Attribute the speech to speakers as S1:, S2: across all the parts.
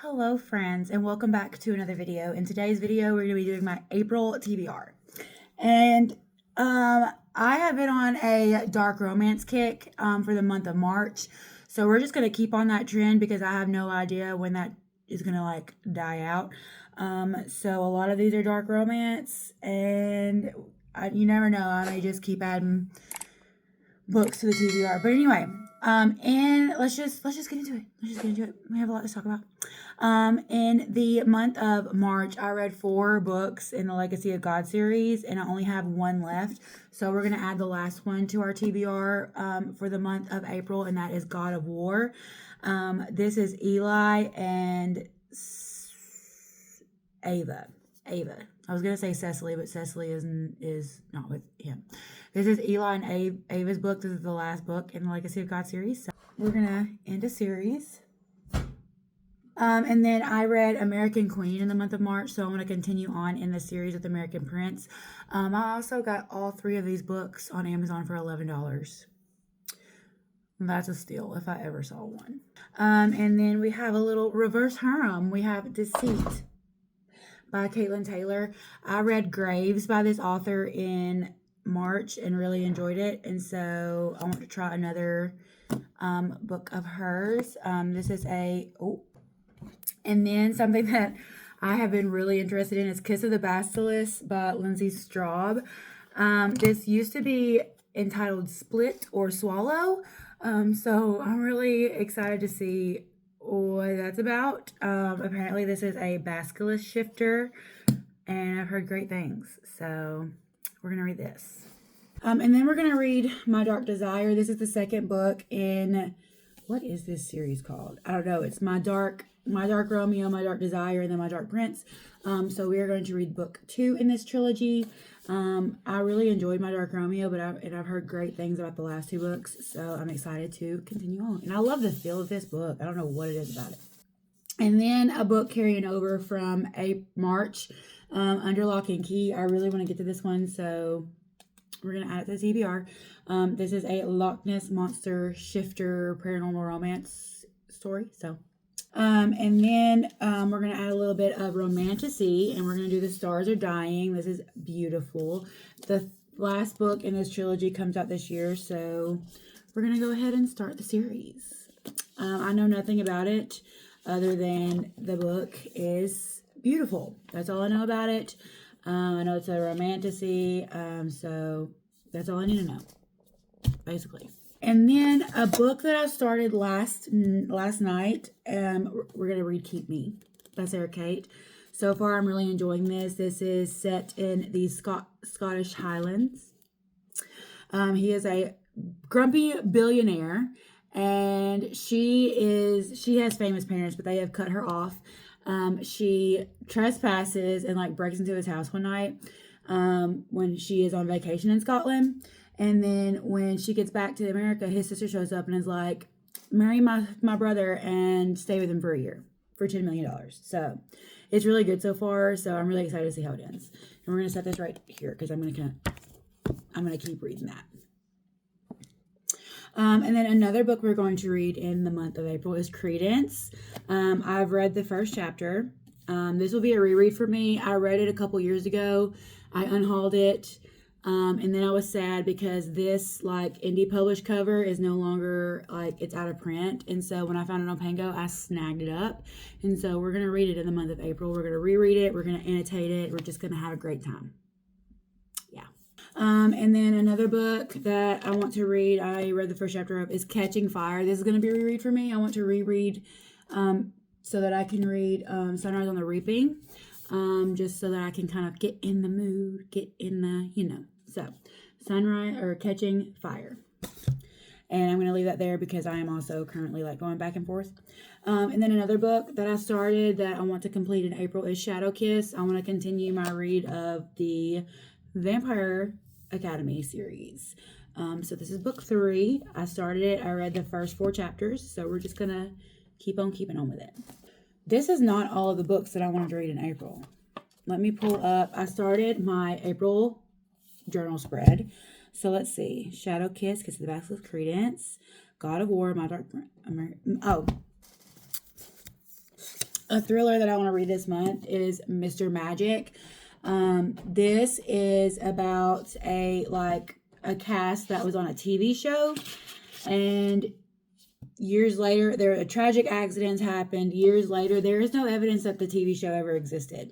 S1: Hello friends, and welcome back to another video. In today's video we're going to be doing my April TBR. And I have been on a dark romance kick for the month of March. So we're just going to keep on that trend because I have no idea when that is going to die out. So a lot of these are dark romance, and you never know, I may just keep adding books to the TBR. But anyway, and let's just get into it. We have a lot to talk about. In the month of March, I read 4 books in the Legacy of God series, and I only have 1 left. So we're going to add the last one to our TBR for the month of April, and that is God of War. This is Eli and Ava. I was going to say Cecily, but Cecily is not with him. This is Eli and Ava's book. This is the last book in the Legacy of God series. So we're going to end a series. And then I read American Queen in the month of March, so I want to continue on in the series with American Prince. I also got all 3 of these books on Amazon for $11. That's a steal if I ever saw one. And then we have a little reverse harem. We have Deceit by Caitlin Taylor. I read Graves by this author in March and really enjoyed it, and so I want to try another book of hers. This is and then something that I have been really interested in is Kiss of the Basilisk by Lindsay Straub. This used to be entitled Split or Swallow, so I'm really excited to see what that's about. Apparently this is a basilisk shifter, and I've heard great things, so we're going to read this. And then we're going to read My Dark Desire. This is the second book in, what is this series called? I don't know. It's My Dark Romeo, My Dark Desire, and then My Dark Prince. So we are going to read book 2 in this trilogy. I really enjoyed My Dark Romeo, but I've heard great things about the last 2 books, so I'm excited to continue on. And I love the feel of this book. I don't know what it is about it. And then a book carrying over from March, Under Lock and Key. I really want to get to this one, so we're going to add it to the TBR. This is a Loch Ness Monster Shifter paranormal romance story, so... and then we're going to add a little bit of romantasy, and we're going to do The Stars Are Dying. This is beautiful. The last book in this trilogy comes out this year, so we're going to go ahead and start the series. I know nothing about it other than the book is beautiful. That's all I know about it. I know it's a romantasy, so that's all I need to know, basically. And then a book that I started last night, we're going to read Keep Me by Sarah Kate. So far, I'm really enjoying this. This is set in the Scottish Highlands. He is a grumpy billionaire, and she has famous parents, but they have cut her off. She trespasses and breaks into his house one night when she is on vacation in Scotland. And then when she gets back to America, his sister shows up and is like, marry my brother and stay with him for a year for $10 million. So it's really good so far. So I'm really excited to see how it ends. And we're going to set this right here because I'm going to keep reading that. And then another book we're going to read in the month of April is Credence. I've read the first chapter. This will be a reread for me. I read it a couple years ago. I unhauled it. And then I was sad because this indie published cover is no longer it's out of print. And so when I found it on Pango, I snagged it up. And so we're going to read it in the month of April. We're going to reread it. We're going to annotate it. We're just going to have a great time. Yeah. And then another book that I want to read, I read the first chapter of, is Catching Fire. This is going to be a reread for me. I want to reread so that I can read Sunrise on the Reaping. Just so that I can kind of get in the mood, get in the, So, Sunrise or Catching Fire. And I'm going to leave that there because I am also currently going back and forth. And then another book that I started that I want to complete in April is Shadow Kiss. I want to continue my read of the Vampire Academy series. So this is book 3. I started it. I read the first 4 chapters. So we're just going to keep on keeping on with it. This is not all of the books that I wanted to read in April. Let me pull up. I started my April journal spread. So let's see. Shadow Kiss, Kiss of the Basilisk, Credence, God of War, My Dark... A thriller that I want to read this month is Mr. Magic. This is about a cast that was on a TV show, and years later, a tragic accident happened. Years later, there is no evidence that the TV show ever existed.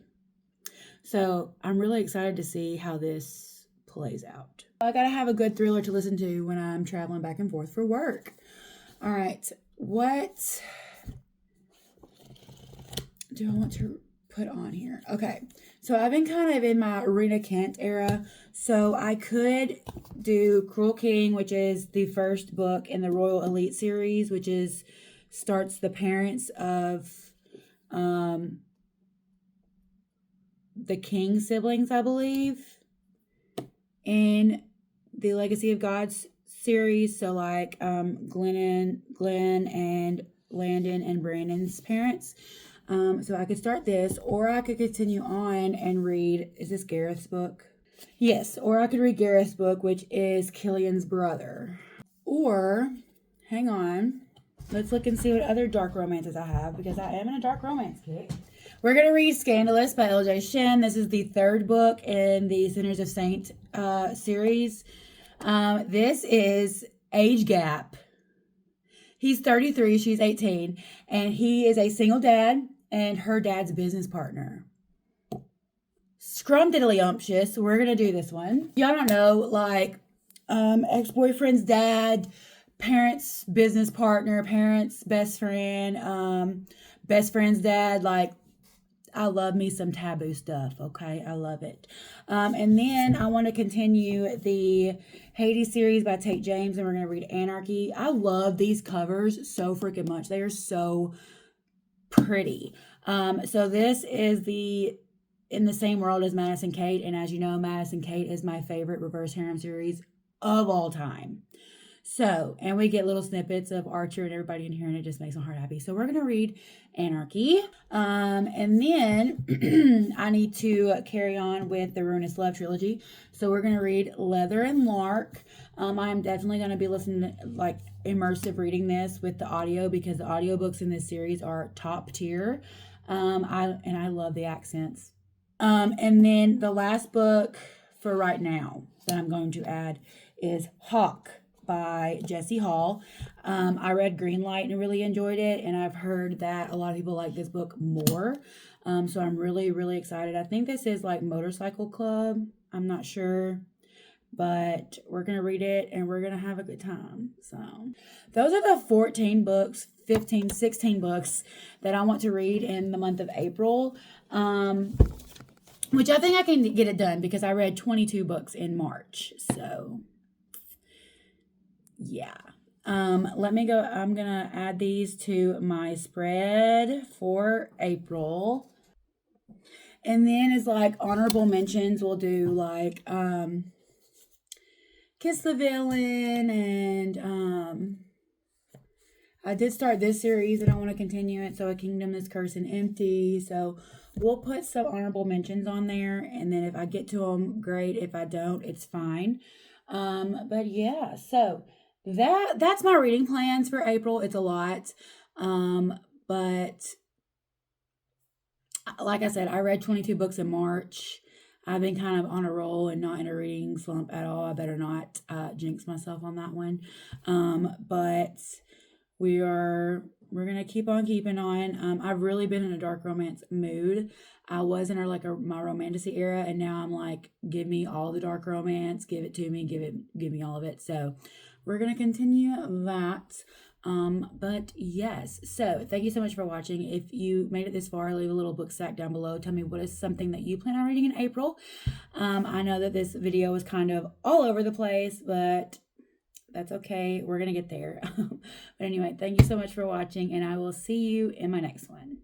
S1: So I'm really excited to see how this plays out. I gotta have a good thriller to listen to when I'm traveling back and forth for work. All right, what do I want to put on here? Okay, so I've been kind of in my Rena Kent era, so I could do Cruel King, which is the first book in the Royal Elite series, which starts the parents of the King siblings, I believe, in the Legacy of Gods series. So like Glenn and Landon and Brandon's parents. So I could start this, or I could continue on and read, is this Gareth's book? Yes, or I could read Gareth's book, which is Killian's brother. Or, hang on, let's look and see what other dark romances I have, because I am in a dark romance kick. We're going to read Scandalous by L.J. Shin. This is the third book in the Sinners of Saint series. This is age gap. He's 33, she's 18, and he is a single dad and her dad's business partner. Scrumdiddlyumptious. We're going to do this one. Y'all don't know, like, ex-boyfriend's dad, parents' business partner, parents' best friend, best friend's dad, like, I love me some taboo stuff, okay? I love it. And then I want to continue the Hades series by Tate James, and we're going to read Anarchy. I love these covers so freaking much. They are so pretty. So this is in the same world as Madison Kate, and as you know, Madison Kate is my favorite reverse harem series of all time. So, and we get little snippets of Archer and everybody in here, and it just makes my heart happy. So we're going to read Anarchy. And then I need to carry on with the Ruinous Love trilogy. So we're going to read Leather and Lark. I'm definitely going to be listening to, like, immersive reading this with the audio, because the audiobooks in this series are top tier. I love the accents. And then the last book for right now that I'm going to add is Hawk by Jessie Hall. I read Greenlight and really enjoyed it, and I've heard that a lot of people like this book more. So I'm really, really excited. I think this is like Motorcycle Club. I'm not sure, but we're going to read it and we're going to have a good time. So those are the 14 books, 15, 16 books that I want to read in the month of April. Which I think I can get it done because I read 22 books in March. So yeah. Let me go. I'm going to add these to my spread for April. And then as like honorable mentions, we'll do like Kiss the Villain, and I did start this series and I want to continue it. So A Kingdom is Cursed and Empty. So we'll put some honorable mentions on there, and then if I get to them, great. If I don't, it's fine. But yeah, so that's my reading plans for April. It's a lot. But like I said, I read 22 books in March. I've been kind of on a roll and not in a reading slump at all. I better not jinx myself on that one. But we're going to keep on keeping on. I've really been in a dark romance mood. I was in my romantasy era, and now I'm like, give me all the dark romance, give it to me, give me all of it. So we're going to continue that. But yes, so thank you so much for watching. If you made it this far, leave a little book stack down below. Tell me what is something that you plan on reading in April. I know that this video was kind of all over the place, but that's okay. We're going to get there. But anyway, thank you so much for watching, and I will see you in my next one.